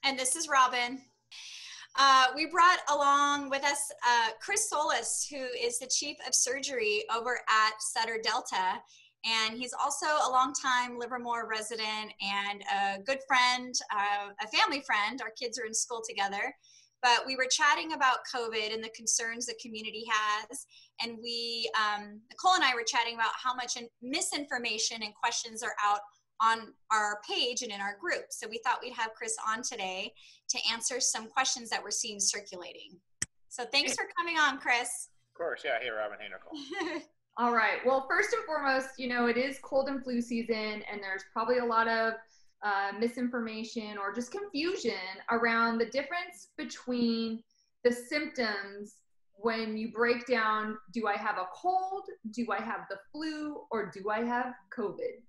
And this is Robin. We brought along with us Chris Solis, who is the Chief of Surgery over at Sutter Delta. And he's also a longtime Livermore resident and a good friend, a family friend. Our kids are in school together. But we were chatting about COVID and the concerns the community has. And Nicole and I were chatting about how much misinformation and questions are out on our page and in our group. So we thought we'd have Chris on today to answer some questions that we're seeing circulating. So thanks for coming on, Chris. Of course, yeah. Hey, Robin. Hey, Nicole. All right. Well, first and foremost, it is cold and flu season, and there's probably a lot of misinformation or just confusion around the difference between the symptoms when you break down, do I have a cold, do I have the flu, or do I have COVID?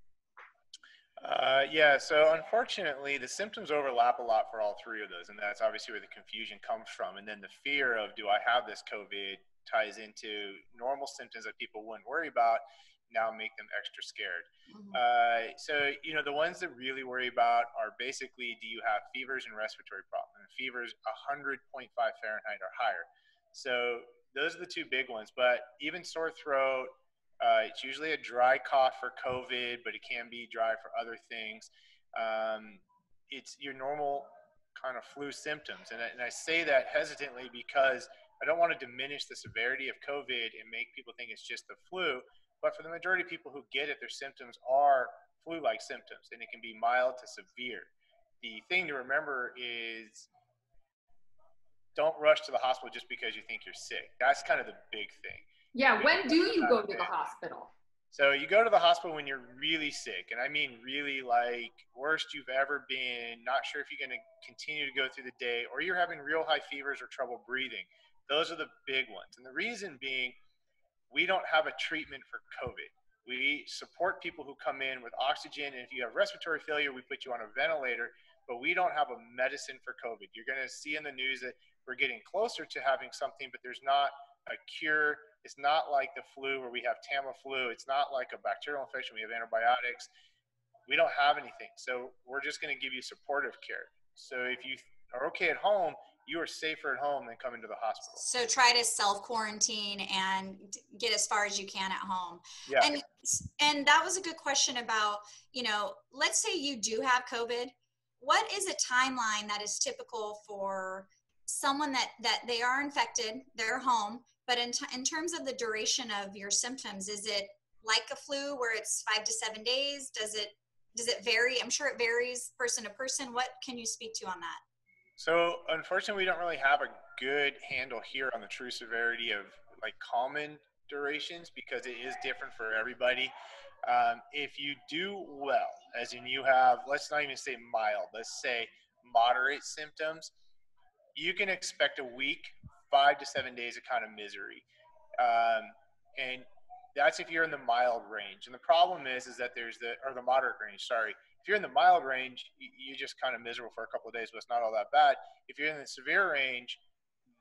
Yeah, so unfortunately, the symptoms overlap a lot for all three of those, and that's obviously where the confusion comes from. And then the fear of, do I have this COVID, ties into normal symptoms that people wouldn't worry about, now make them extra scared. So, the ones that really worry about are basically, do you have fevers and respiratory problems? And fevers 100.5 Fahrenheit or higher. So those are the two big ones, but even sore throat, it's usually a dry cough for COVID, but it can be dry for other things. It's your normal kind of flu symptoms. And I say that hesitantly because I don't want to diminish the severity of COVID and make people think it's just the flu. But for the majority of people who get it, their symptoms are flu-like symptoms, and it can be mild to severe. The thing to remember is don't rush to the hospital just because you think you're sick. That's kind of the big thing. Yeah, when do you go to the hospital? So you go to the hospital when you're really sick, and I mean really like worst you've ever been, not sure if you're going to continue to go through the day, or you're having real high fevers or trouble breathing. Those are the big ones. And the reason being, we don't have a treatment for COVID. We support people who come in with oxygen, and if you have respiratory failure, we put you on a ventilator, but we don't have a medicine for COVID. You're going to see in the news that we're getting closer to having something, but there's not a cure. It's not like the flu where we have Tamiflu. It's not like a bacterial infection. We have antibiotics. We don't have anything. So we're just going to give you supportive care. So if you are okay at home, you are safer at home than coming to the hospital. So try to self-quarantine and get as far as you can at home. Yeah. And that was a good question about, let's say you do have COVID. What is a timeline that is typical for someone that they are infected, they're home, but in terms of the duration of your symptoms, is it like a flu where it's 5 to 7 days? Does it vary? I'm sure it varies person to person. What can you speak to on that? So unfortunately, we don't really have a good handle here on the true severity of like common durations because it is different for everybody. If you do well, as in you have, let's not even say mild, let's say moderate symptoms, you can expect a week, 5 to 7 days of kind of misery. And that's if you're in the mild range. And the problem is that or the moderate range, sorry. If you're in the mild range, you're just kind of miserable for a couple of days, but it's not all that bad. If you're in the severe range,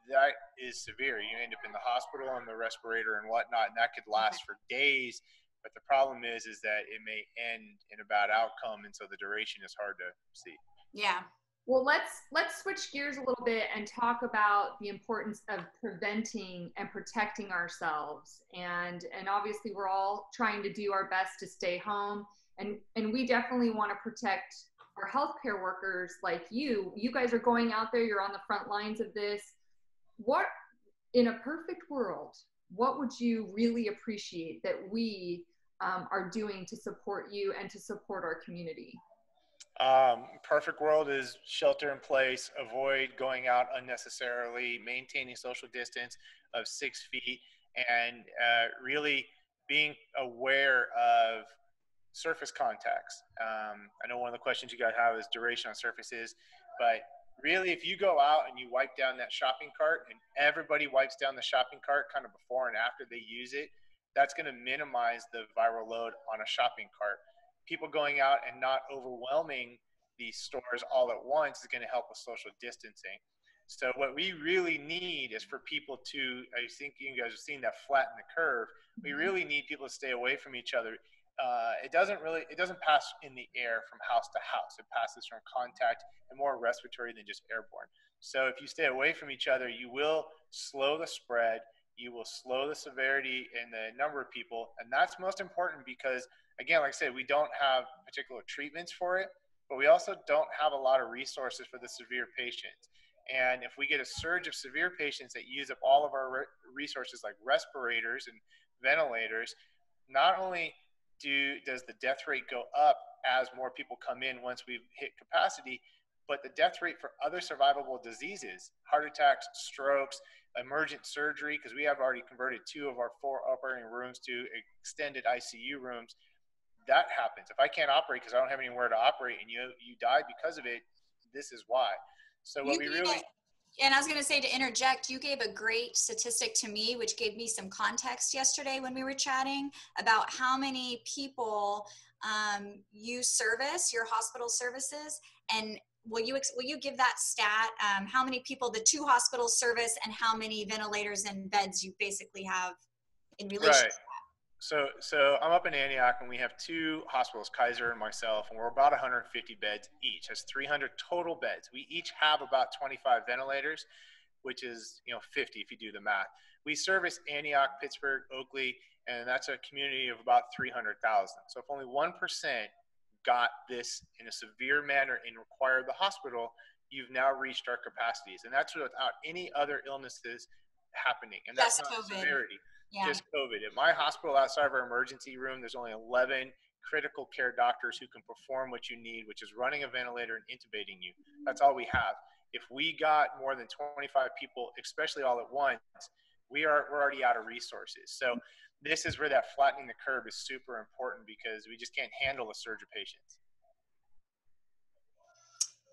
that is severe. You end up in the hospital on the respirator and whatnot, and that could last for days. But the problem is that it may end in a bad outcome, and so the duration is hard to see. Yeah. Well, let's switch gears a little bit and talk about the importance of preventing and protecting ourselves. And obviously we're all trying to do our best to stay home. And we definitely want to protect our healthcare workers like you. You guys are going out there, you're on the front lines of this. What, in a perfect world, what would you really appreciate that we are doing to support you and to support our community? Perfect world is shelter in place, avoid going out unnecessarily, maintaining social distance of 6 feet, and really being aware of surface contacts. I know one of the questions you guys have is duration on surfaces, but really if you go out and you wipe down that shopping cart and everybody wipes down the shopping cart kind of before and after they use it, that's going to minimize the viral load on a shopping cart. People going out and not overwhelming these stores all at once is going to help with social distancing. So what we really need is for people to, I think you guys have seen that flatten the curve. We really need people to stay away from each other. it doesn't pass in the air from house to house. It passes from contact and more respiratory than just airborne. So if you stay away from each other, you will slow the spread. You will slow the severity and the number of people. And that's most important because, again, like I said, we don't have particular treatments for it, but we also don't have a lot of resources for the severe patients. And if we get a surge of severe patients that use up all of our resources like respirators and ventilators, not only does the death rate go up as more people come in once we've hit capacity, but the death rate for other survivable diseases, heart attacks, strokes, emergent surgery, because we have already converted 2 of our 4 operating rooms to extended ICU rooms, that happens. If I can't operate because I don't have anywhere to operate and you die because of it, this is why. So what we really... And I was going to say, to interject, you gave a great statistic to me, which gave me some context yesterday when we were chatting about how many people you service, your hospital services, and will you give that stat? How many people the 2 hospitals service, and how many ventilators and beds you basically have in relation to that? So I'm up in Antioch, and we have 2 hospitals, Kaiser and myself, and we're about 150 beds each. That's 300 total beds. We each have about 25 ventilators, which is 50 if you do the math. We service Antioch, Pittsburgh, Oakley, and that's a community of about 300,000. So if only 1% got this in a severe manner and required the hospital, you've now reached our capacities, and that's without any other illnesses happening, and that's not COVID. Severity. Yeah. Just COVID. At my hospital, outside of our emergency room, there's only 11 critical care doctors who can perform what you need, which is running a ventilator and intubating you. That's all we have. If we got more than 25 people, especially all at once, we're already out of resources. So this is where that flattening the curve is super important, because we just can't handle a surge of patients.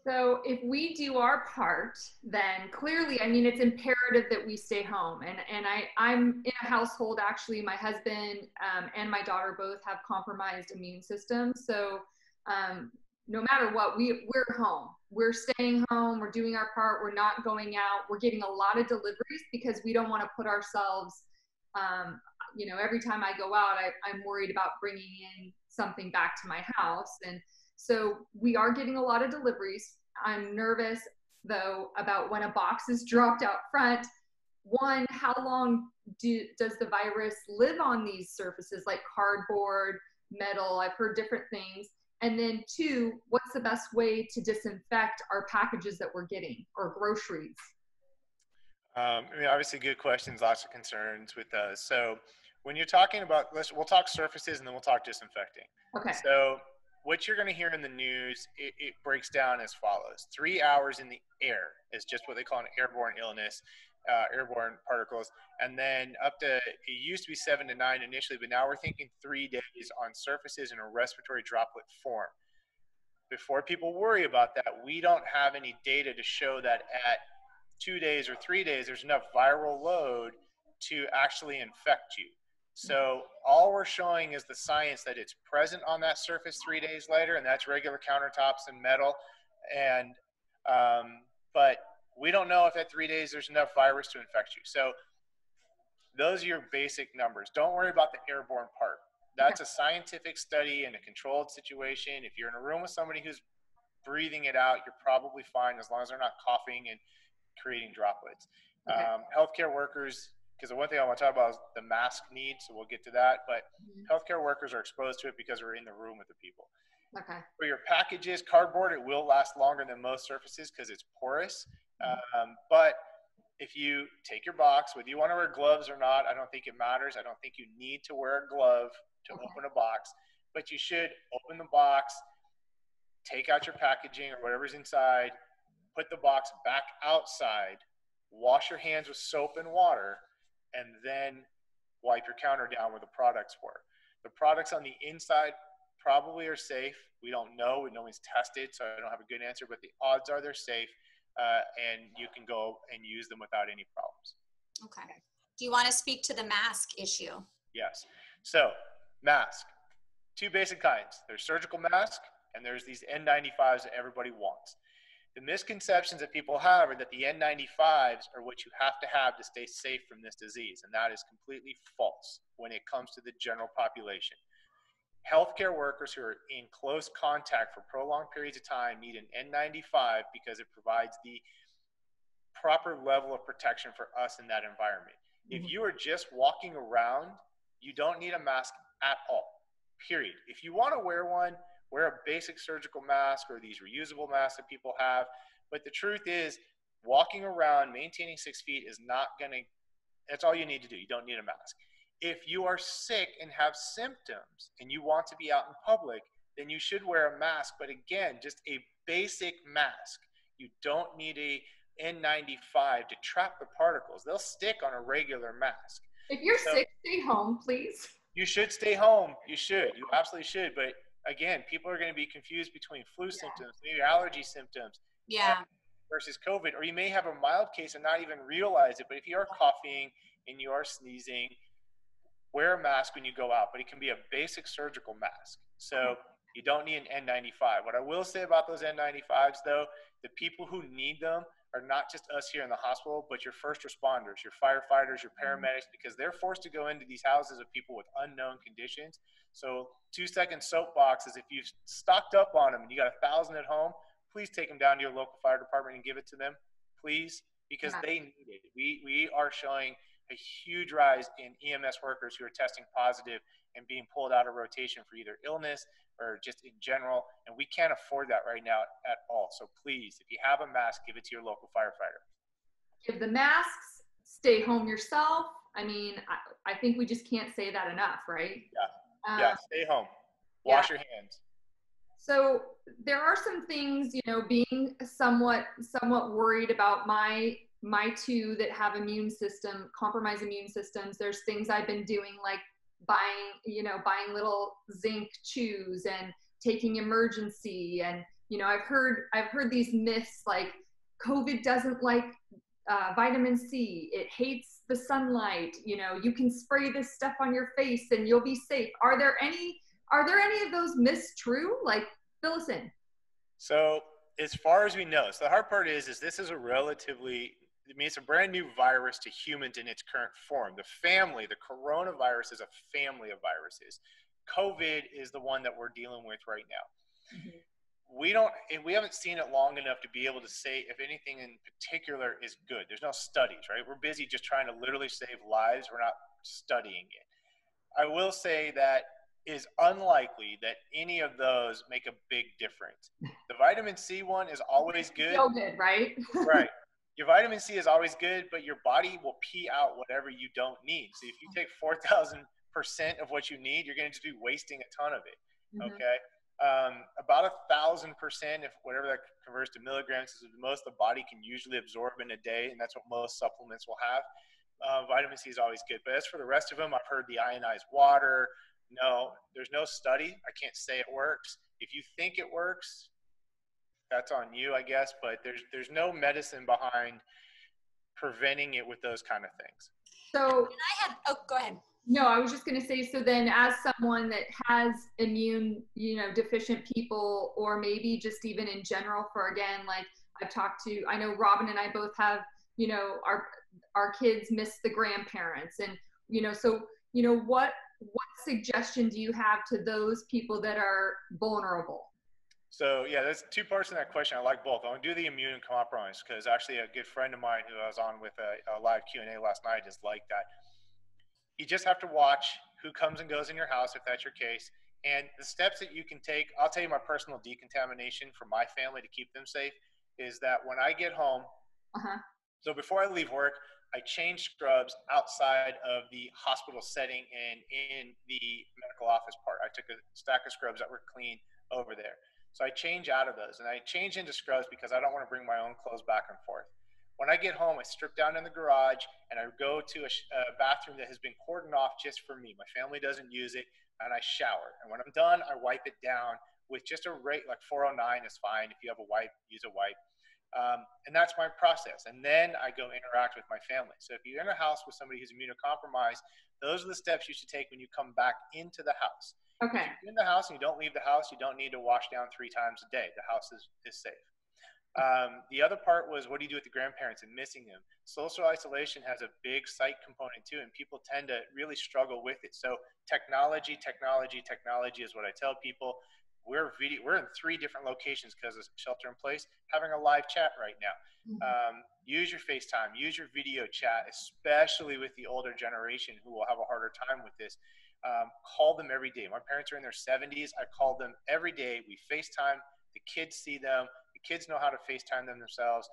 So if we do our part, then clearly, I mean, it's imperative that we stay home. And I'm in a household, actually, my husband and my daughter both have compromised immune systems. So no matter what, we're home. We're staying home. We're doing our part. We're not going out. We're getting a lot of deliveries because we don't want to put ourselves, every time I go out, I'm worried about bringing in something back to my house. And so we are getting a lot of deliveries. I'm nervous, though, about when a box is dropped out front. 1, how long does the virus live on these surfaces, like cardboard, metal? I've heard different things. And then 2, what's the best way to disinfect our packages that we're getting, or groceries? Obviously good questions, lots of concerns with those. So when you're talking about, we'll talk surfaces and then we'll talk disinfecting. Okay. So what you're going to hear in the news, it breaks down as follows. 3 hours in the air is just what they call an airborne illness, airborne particles. And then up to, it used to be 7 to 9 initially, but now we're thinking 3 days on surfaces in a respiratory droplet form. Before people worry about that, we don't have any data to show that at 2 days or 3 days, there's enough viral load to actually infect you. So all we're showing is the science that it's present on that surface 3 days later, and that's regular countertops and metal. And but we don't know if at 3 days there's enough virus to infect you. So those are your basic numbers. Don't worry about the airborne part. That's a scientific study in a controlled situation. If you're in a room with somebody who's breathing it out, you're probably fine as long as they're not coughing and creating droplets. Healthcare workers, because the one thing I want to talk about is the mask need, so we'll get to that. But healthcare workers are exposed to it because we're in the room with the people. Okay. For your packages, cardboard, it will last longer than most surfaces because it's porous. But if you take your box, whether you want to wear gloves or not, I don't think it matters. I don't think you need to wear a glove to open a box, but you should open the box, take out your packaging or whatever's inside, put the box back outside, wash your hands with soap and water, and then wipe your counter down where the products were. The products on the inside probably are safe. We don't know. No one's tested, so I don't have a good answer, but the odds are they're safe, and you can go and use them without any problems. Okay. Do you want to speak to the mask issue? Yes. So mask, 2 basic kinds. There's surgical mask, and there's these N95s that everybody wants. The misconceptions that people have are that the N95s are what you have to stay safe from this disease, and that is completely false when it comes to the general population. Healthcare workers who are in close contact for prolonged periods of time need an N95 because it provides the proper level of protection for us in that environment. If you are just walking around, you don't need a mask at all, period. If you want to wear one, wear a basic surgical mask or these reusable masks that people have. But the truth is, walking around, maintaining 6 feet is not going to, that's all you need to do. You don't need a mask. If you are sick and have symptoms and you want to be out in public, then you should wear a mask. But again, just a basic mask. You don't need a N95 to trap the particles. They'll stick on a regular mask. If you're sick, stay home, please. You should stay home. You should. You absolutely should. But again, people are going to be confused between flu symptoms, maybe allergy symptoms, versus COVID. Or you may have a mild case and not even realize it. But if you are coughing and you are sneezing, wear a mask when you go out. But it can be a basic surgical mask. So you don't need an N95. What I will say about those N95s, though, the people who need them are not just us here in the hospital, but your first responders, your firefighters, your paramedics, because they're forced to go into these houses of people with unknown conditions. So 2-second soapbox is if you've stocked up on them and you got 1,000 at home, please take them down to your local fire department and give it to them, please, because they need it. We are showing a huge rise in EMS workers who are testing positive and being pulled out of rotation for either illness or just in general. And we can't afford that right now at all. So please, if you have a mask, give it to your local firefighter. Give the masks, stay home yourself. I mean, I think we just can't say that enough, right? Yeah, stay home. Wash your hands. So there are some things, you know, being somewhat worried about my two that have compromised immune systems. There's things I've been doing, like buying little zinc chews and taking emergency. And, you know, I've heard these myths like COVID doesn't like vitamin C. It hates the sunlight. You know, you can spray this stuff on your face and you'll be safe. Are there any of those myths true? Like, fill us in. So as far as we know, so the hard part is this is it's a brand new virus to humans in its current form. The coronavirus is a family of viruses. COVID is the one that we're dealing with right now. We haven't seen it long enough to be able to say if anything in particular is good. There's no studies, right? We're busy just trying to literally save lives. We're not studying it. I will say that is unlikely that any of those make a big difference. The vitamin C one is always good. Feel good, right? Right. Your vitamin C is always good, but your body will pee out whatever you don't need. So if you take 4,000% of what you need, you're going to just be wasting a ton of it. Okay. About 1,000%, if whatever that converts to milligrams, is the most the body can usually absorb in a day, and that's what most supplements will have. Vitamin C is always good, but as for the rest of them, I've heard the ionized water. No, there's no study. I can't say it works. If you think it works, that's on you, I guess, but there's no medicine behind preventing it with those kind of things. So go ahead. No, I was just going to say, so then as someone that has immune, deficient people, or maybe just even in general for, again, like I know Robin and I both have, our kids miss the grandparents, and, what suggestion do you have to those people that are vulnerable? So yeah, there's two parts in that question. I like both. I want to do the immune compromise because actually a good friend of mine who I was on with a live Q&A last night is like that. You just have to watch who comes and goes in your house if that's your case. And the steps that you can take, I'll tell you my personal decontamination for my family to keep them safe is that when I get home, so before I leave work, I change scrubs outside of the hospital setting and in the medical office part. I took a stack of scrubs that were clean over there. So I change out of those and I change into scrubs because I don't want to bring my own clothes back and forth. When I get home, I strip down in the garage and I go to a bathroom that has been cordoned off just for me. My family doesn't use it, and I shower. And when I'm done, I wipe it down with just a rate like 409 is fine. If you have a wipe, use a wipe. And that's my process. And then I go interact with my family. So if you're in a house with somebody who's immunocompromised, those are the steps you should take when you come back into the house. Okay. If you're in the house and you don't leave the house, you don't need to wash down 3 times a day. The house is safe. The other part was, what do you do with the grandparents and missing them? Social isolation has a big psych component too, and people tend to really struggle with it. So technology is what I tell people. We're in 3 different locations because of shelter in place, having a live chat right now. Use your FaceTime, use your video chat, especially with the older generation who will have a harder time with this. Call them every day. My parents are in their 70s. I call them every day. We FaceTime. The kids see them. The kids know how to FaceTime them themselves.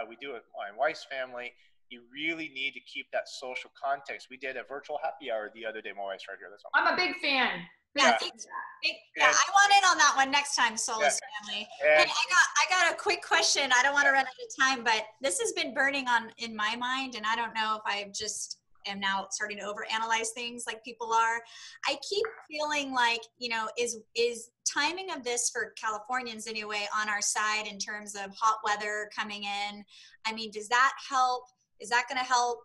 We do it with my wife's family. You really need to keep that social context. We did a virtual happy hour the other day. My wife's right here. That's all. I'm a big fan. Yeah, I want in on that one next time, Solis family. Hey, I got a quick question. I don't want to run out of time, but this has been burning in my mind, and I don't know if I just am now starting to overanalyze things like people are. I keep feeling like, is timing of this for Californians anyway on our side in terms of hot weather coming in? I mean, does that help? Is that going to help,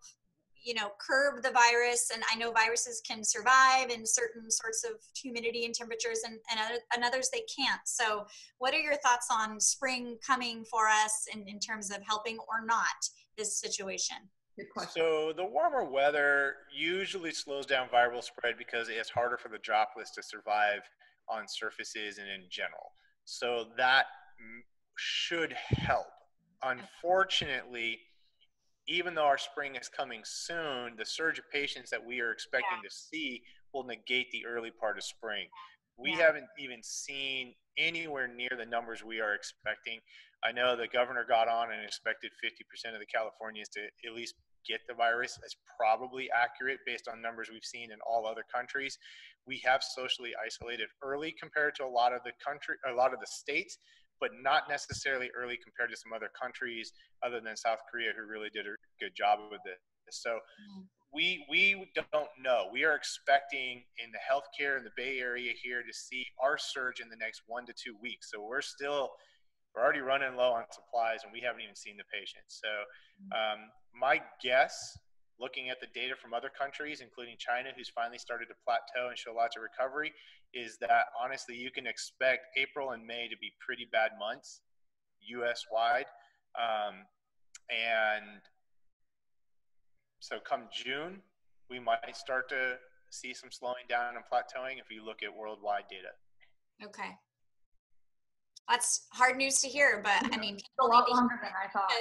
curb the virus? And I know viruses can survive in certain sorts of humidity and temperatures, and others they can't. So what are your thoughts on spring coming for us in terms of helping or not this situation? So the warmer weather usually slows down viral spread because it's harder for the droplets to survive on surfaces and in general. So that should help. Unfortunately, even though our spring is coming soon, the surge of patients that we are expecting to see will negate the early part of spring. We haven't even seen anywhere near the numbers we are expecting. I know the governor got on and expected 50% of the Californians to at least get the virus. That's probably accurate based on numbers we've seen in all other countries. We have socially isolated early compared to a lot of the states, but not necessarily early compared to some other countries other than South Korea, who really did a good job with it. So we don't know. We are expecting in the healthcare in the Bay Area here to see our surge in the next 1 to 2 weeks. So we're already running low on supplies, and we haven't even seen the patients. So my guess, looking at the data from other countries, including China, who's finally started to plateau and show lots of recovery, is that honestly, you can expect April and May to be pretty bad months, US-wide. And so come June, we might start to see some slowing down and plateauing if you look at worldwide data. Okay. That's hard news to hear, but I mean, people a lot longer than I thought.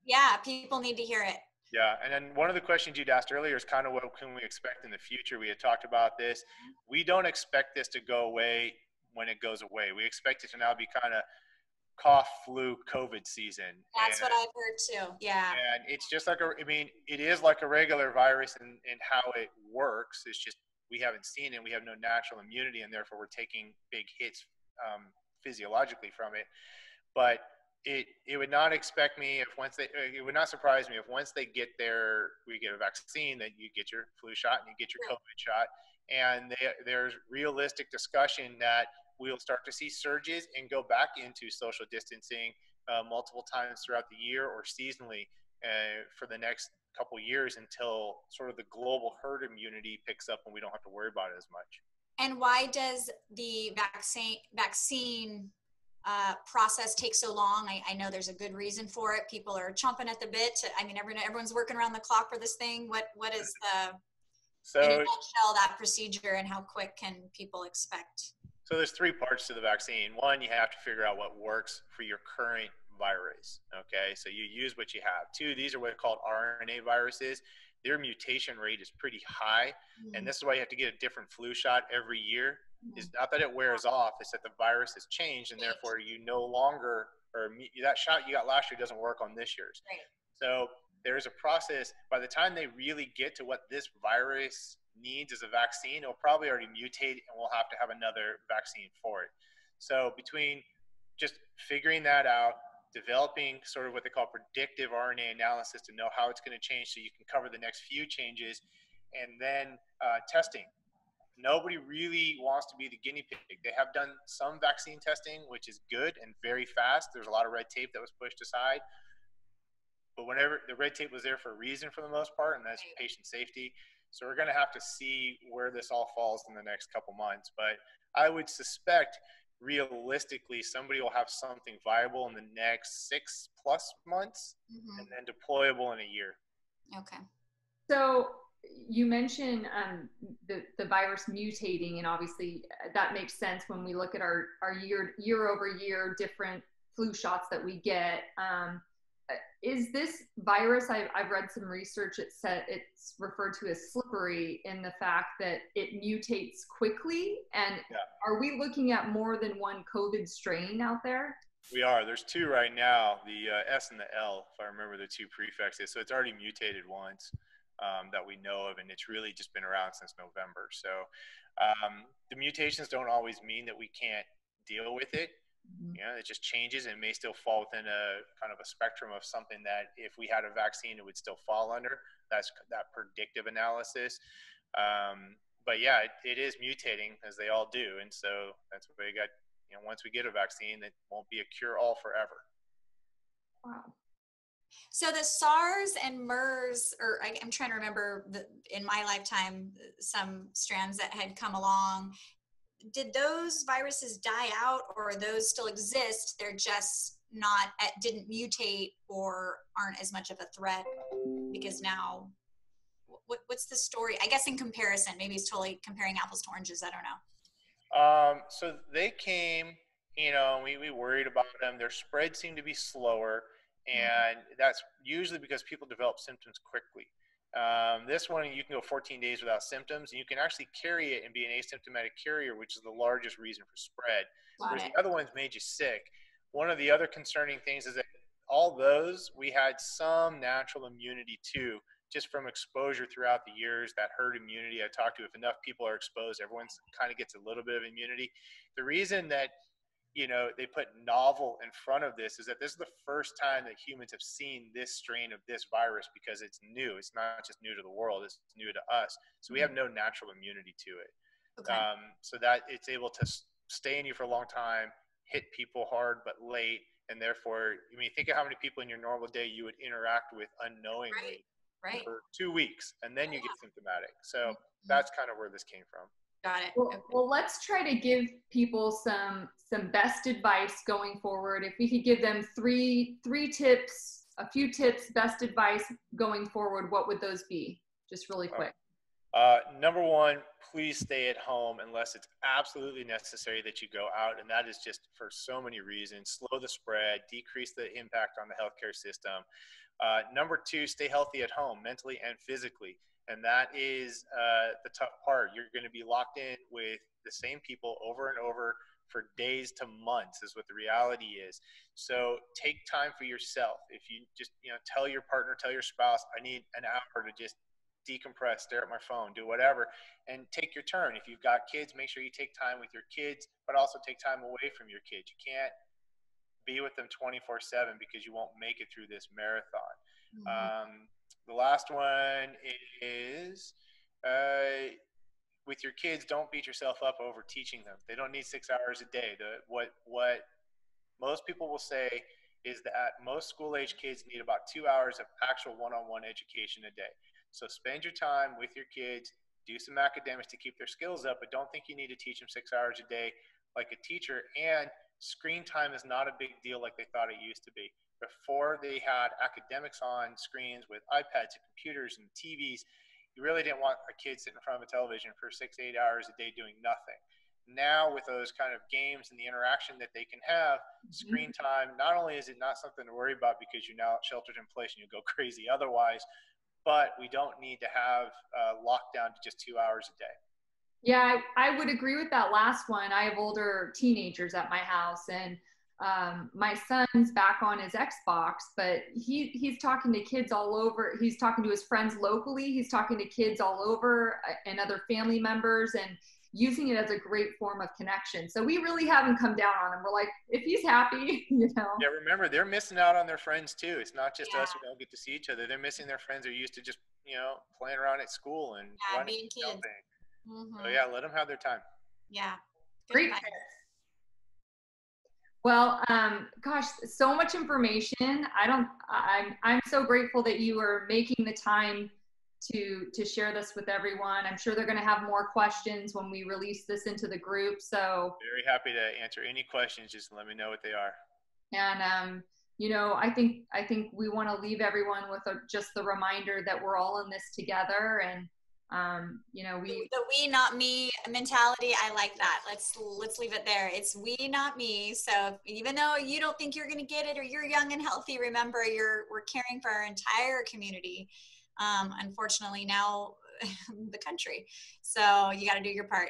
Yeah, people need to hear it. Yeah, and then one of the questions you'd asked earlier is kind of what can we expect in the future? We had talked about this. We don't expect this to go away when it goes away. We expect it to now be kind of cough, flu, COVID season. That's what I've heard too. Yeah. And it's just like it is like a regular virus in how it works. It's just we haven't seen it. We have no natural immunity, and therefore we're taking big hits physiologically from it. But it would not expect me it would not surprise me if once they get there, we get a vaccine, that you get your flu shot and you get your COVID shot. And there's realistic discussion that we'll start to see surges and go back into social distancing multiple times throughout the year or seasonally for the next couple years until sort of the global herd immunity picks up and we don't have to worry about it as much. And why does the vaccine process take so long? I know there's a good reason for it. People are chomping at the bit. Everyone's working around the clock for this thing. What is in a nutshell, that procedure, and how quick can people expect? So there's 3 parts to the vaccine. One, you have to figure out what works for your current virus. Okay, so you use what you have. 2, these are what are called RNA viruses. Their mutation rate is pretty high, and this is why you have to get a different flu shot every year. It's not that it wears off, it's that the virus has changed, and therefore you no longer, or that shot you got last year doesn't work on this year's. Right. So there's a process. By the time they really get to what this virus needs as a vaccine, it'll probably already mutate, and we'll have to have another vaccine for it. So between just figuring that out, developing sort of what they call predictive RNA analysis to know how it's going to change so you can cover the next few changes, and then testing. Nobody really wants to be the guinea pig. They have done some vaccine testing, which is good and very fast. There's a lot of red tape that was pushed aside. But whenever the red tape was there for a reason for the most part, and that's patient safety. So we're going to have to see where this all falls in the next couple months. But I would suspect realistically somebody will have something viable in the next 6+ months, Mm-hmm. and then deployable in a year. Okay. So you mentioned the virus mutating, and obviously that makes sense when we look at our year over year different flu shots that we get. Is this virus, I've read some research, it said it's referred to as slippery in the fact that it mutates quickly, and are we looking at more than one COVID strain out there? We are. There's two right now, the S and the L, if I remember the two prefixes. So it's already mutated once that we know of, and it's really just been around since November. So the mutations don't always mean that we can't deal with it. You know, it just changes and may still fall within a kind of a spectrum of something that if we had a vaccine, it would still fall under. That's that predictive analysis. But yeah, it is mutating, as they all do. And so that's what we got. You know, once we get a vaccine, it won't be a cure-all forever. Wow. So the SARS and MERS, or I'm trying to remember in my lifetime, some strands that had come along. Did those viruses die out, or those still exist? They're just not, didn't mutate or aren't as much of a threat because now, what's the story? I guess in comparison, maybe it's totally comparing apples to oranges. I don't know. So they came, you know, we worried about them. Their spread seemed to be slower, and that's usually because people develop symptoms quickly. This one, you can go 14 days without symptoms, and you can actually carry it and be an asymptomatic carrier, which is the largest reason for spread. Whereas the other ones made you sick. One of the other concerning things is that all those, we had some natural immunity to, just from exposure throughout the years, that herd immunity I talked to. If enough people are exposed, everyone kind of gets a little bit of immunity. The reason that, you know, they put novel in front of this is that this is the first time that humans have seen this strain of this virus, because it's new. It's not just new to the world, it's new to us. So we have no natural immunity to it. Okay. So that it's able to stay in you for a long time, hit people hard but late, and therefore, I mean, think of how many people in your normal day you would interact with unknowingly for 2 weeks, and then you get symptomatic. So that's kind of where this came from. Got it. Well, let's try to give people some best advice going forward. If we could give them three tips, a few tips, best advice going forward, what would those be? Just really quick. Number one, please stay at home unless it's absolutely necessary that you go out, and that is just for so many reasons. Slow the spread, decrease the impact on the healthcare system. Number two, stay healthy at home, mentally and physically. And that is the tough part. You're going to be locked in with the same people over and over for days to months is what the reality is. So take time for yourself. If you just, you know, tell your partner, tell your spouse, I need an hour to just decompress, stare at my phone, do whatever, and take your turn. If you've got kids, make sure you take time with your kids, but also take time away from your kids. You can't be with them 24/7 because you won't make it through this marathon. The last one is with your kids, don't beat yourself up over teaching them. They don't need 6 hours a day. What most people will say is that most school-age kids need about 2 hours of actual one-on-one education a day. So spend your time with your kids, do some academics to keep their skills up, but don't think you need to teach them 6 hours a day like a teacher. And screen time is not a big deal like they thought it used to be. Before they had academics on screens with iPads and computers and TVs, you really didn't want a kid sitting in front of a television for 6 to 8 hours a day doing nothing. Now with those kind of games and the interaction that they can have, screen time, not only is it not something to worry about because you're now sheltered in place and you go crazy otherwise, but we don't need to have lockdown to just 2 hours a day. Yeah, I would agree with that last one. I have older teenagers at my house, and my son's back on his Xbox, but he's talking to kids all over. He's talking to his friends locally. He's talking to kids all over and other family members, and using it as a great form of connection. So we really haven't come down on him. We're like, if he's happy, you know. Yeah, remember, they're missing out on their friends too. It's not just us who don't get to see each other. They're missing their friends. They're used to just, you know, playing around at school and running being kids. So yeah, let them have their time. Yeah. Great. Well, gosh, so much information. I'm so grateful that you are making the time to share this with everyone. I'm sure they're going to have more questions when we release this into the group. So very happy to answer any questions. Just let me know what they are. And you know, I think we want to leave everyone with just the reminder that we're all in this together. And you know, the we not me mentality, I like that. Let's leave it there. It's we not me. So even though you don't think you're going to get it or you're young and healthy, remember we're caring for our entire community. Unfortunately now the country. So you got to do your part.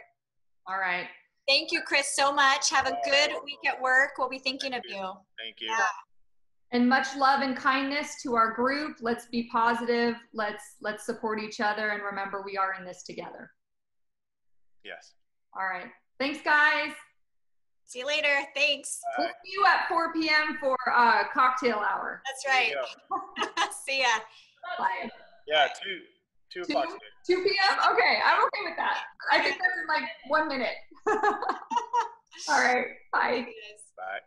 All right. Thank you, Chris, so much. Have a good week at work. We'll be thinking of you. Thank you. Yeah. And much love and kindness to our group. Let's be positive. Let's support each other, and remember, we are in this together. Yes. All right. Thanks, guys. See you later. Thanks. We'll see you at 4 p.m. for cocktail hour. That's right. See ya. Bye. Yeah, 2 o'clock. 2 p.m.? Okay, I'm okay with that. I think that's in like 1 minute. All right. Bye. Bye.